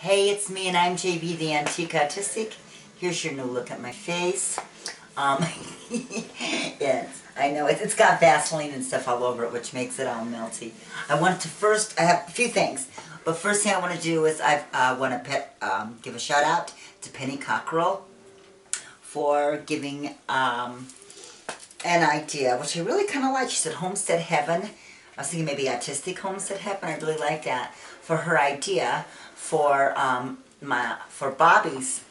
Hey, it's me and I'm JB the Antique Autistic. Here's your new look at my face. Yes, I know it's got Vaseline and stuff all over it, which makes it all melty. I have a few things, but first thing I want to do is I want to give a shout out to Penny Cockrell for giving an idea, which I really kind of like. She said Homestead Heaven. I was thinking maybe Autistic Homestead Heaven. I really like that for her idea for Bobby's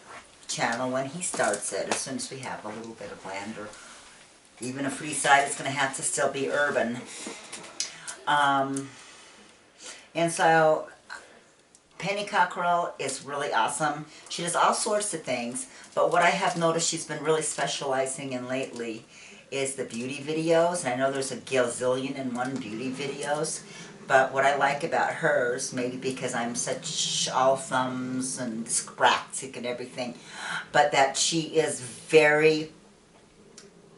channel when he starts it. As soon as we have a little bit of land or even a free side, it's going to have to still be urban. And so Penny Cockrell is really awesome. She does all sorts of things, but what I have noticed she's been really specializing in lately is the beauty videos. And I know there's a gazillion and one beauty videos, but what I like about hers, maybe because I'm such all thumbs and dyspraxic and everything, but that she is very,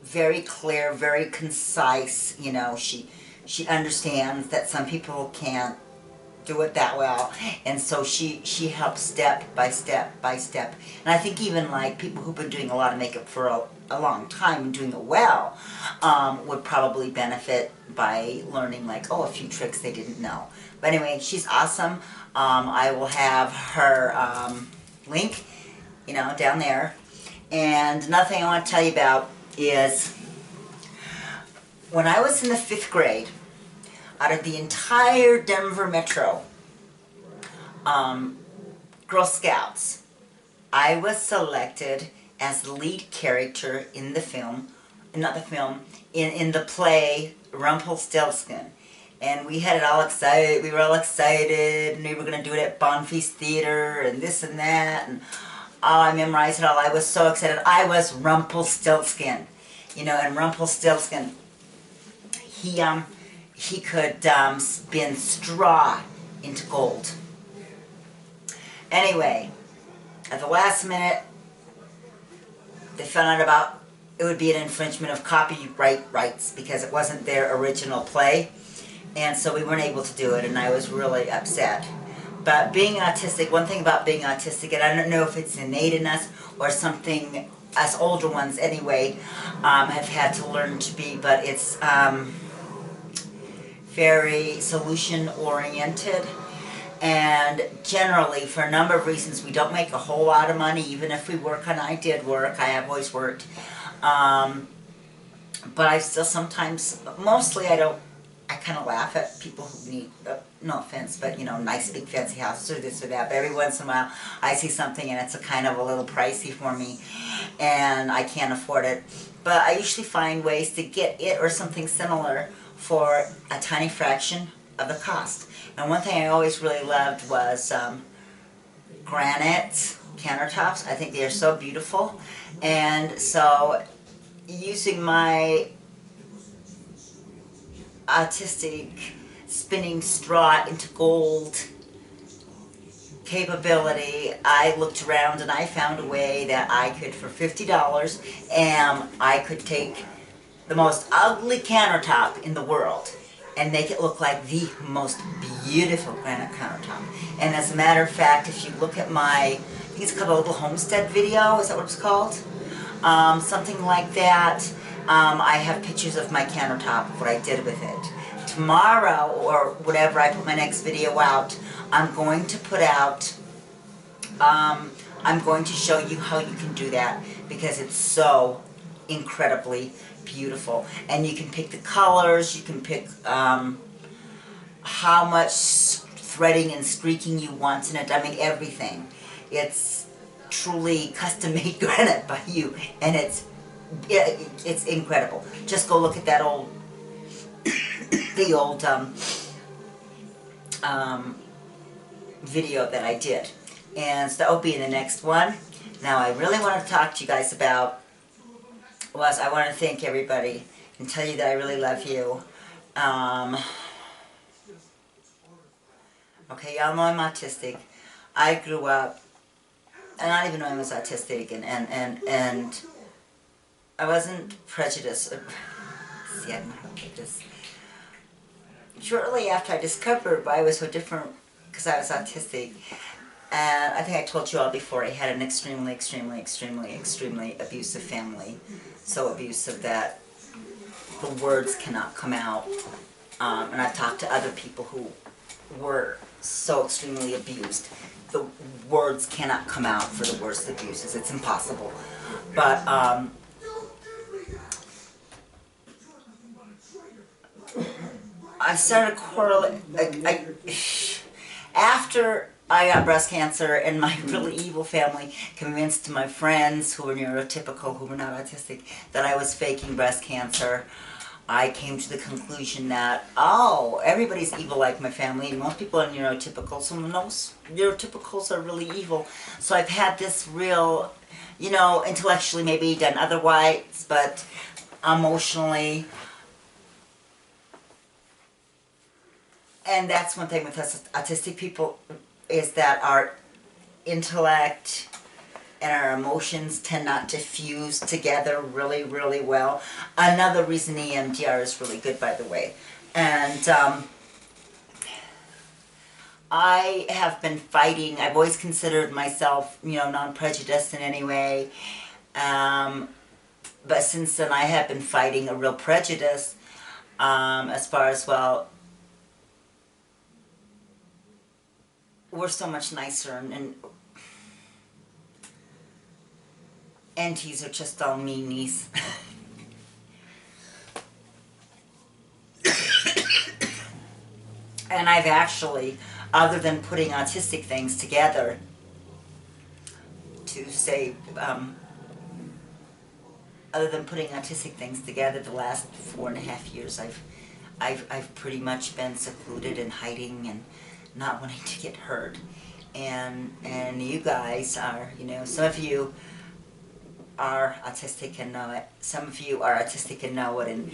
very clear, very concise. You know, she understands that some people can't do it that well, and so she helps step by step by step. And I think even like people who've been doing a lot of makeup for a long time and doing it well would probably benefit by learning like, oh, a few tricks they didn't know. But anyway, she's awesome. I will have her link, you know, down there. And another thing I want to tell you about is when I was in the 5th grade, out of the entire Denver Metro Girl Scouts, I was selected as the lead character in the film, not the film, in the play Rumpelstiltskin. And we had it all excited, we were all excited, and we were going to do it at Bonfils Theater, and this and that, and I memorized it all. I was so excited. I was Rumpelstiltskin, you know, and Rumpelstiltskin, he could spin straw into gold. Anyway, at the last minute, they found out about it would be an infringement of copyright rights because it wasn't their original play, and so we weren't able to do it, and I was really upset. But being autistic, one thing about being autistic, and I don't know if it's innate in us or something us older ones anyway have had to learn to be, but it's very solution-oriented, and generally, for a number of reasons, we don't make a whole lot of money, even if we work, and I did work, I have always worked, but I still sometimes, mostly I kind of laugh at people who need, no offense, but you know, nice big fancy houses or this or that, but every once in a while, I see something and it's a kind of a little pricey for me, and I can't afford it, but I usually find ways to get it or something similar for a tiny fraction of the cost. And one thing I always really loved was granite countertops. I think they are so beautiful. And so using my autistic spinning straw into gold capability, I looked around and I found a way that I could, for $50, I could take the most ugly countertop in the world and make it look like the most beautiful granite countertop. And as a matter of fact, if you look at my, I think it's called a little homestead video, is that what it's called? Something like that. I have pictures of my countertop, what I did with it. Tomorrow, or whatever I put my next video out, I'm going to put out, I'm going to show you how you can do that, because it's so incredibly beautiful. And you can pick the colors, you can pick how much threading and streaking you want in it. I mean, everything. It's truly custom-made granite by you, and it's incredible. Just go look at that old the old video that I did, and so that will be in the next one. Now I really want to talk to you guys about was I want to thank everybody and tell you that I really love you. Okay, y'all know I'm autistic. I grew up, and I didn't even know I was autistic, and I wasn't prejudiced. See, I don't know how to put this. Shortly after I discovered why I was so different, because I was autistic, And I think I told you all before, I had an extremely, extremely, extremely, extremely abusive family. So abusive that the words cannot come out. And I've talked to other people who were so extremely abused. The words cannot come out for the worst abuses. It's impossible. But I started quarreling. After I got breast cancer and my really evil family convinced my friends who were neurotypical, who were not autistic, that I was faking breast cancer, I came to the conclusion that, oh, everybody's evil like my family, and most people are neurotypical, so most neurotypicals are really evil. So I've had this real, you know, intellectually maybe done otherwise, but emotionally. And that's one thing with us autistic people, is that our intellect and our emotions tend not to fuse together really, really well. Another reason EMDR is really good, by the way. And I have been fighting. I've always considered myself, you know, non-prejudiced in any way. But since then, I have been fighting a real prejudice as far as, well, we're so much nicer, and NTs are just all meanies. And I've actually, other than putting autistic things together to say, other than putting autistic things together, the last 4.5 years, I've pretty much been secluded and hiding and not wanting to get hurt. And you guys are, you know, some of you are autistic and know it. Some of you are autistic and know it, and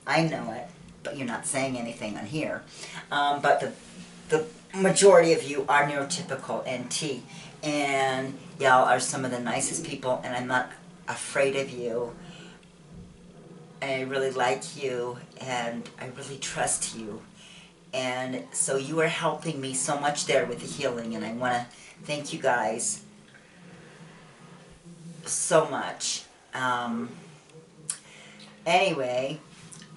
I know it, but you're not saying anything on here. But the majority of you are neurotypical NT, and y'all are some of the nicest people, and I'm not afraid of you. And I really like you, and I really trust you. And so you are helping me so much there with the healing, and I want to thank you guys so much. Anyway,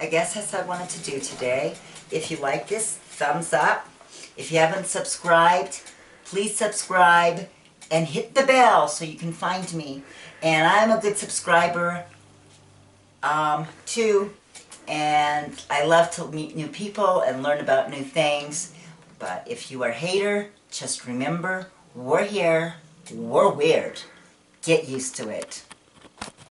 I guess that's what I wanted to do today. If you like this, thumbs up. If you haven't subscribed, please subscribe and hit the bell so you can find me. And I'm a good subscriber too. And I love to meet new people and learn about new things. But if you are a hater, just remember, we're here, we're weird. Get used to it.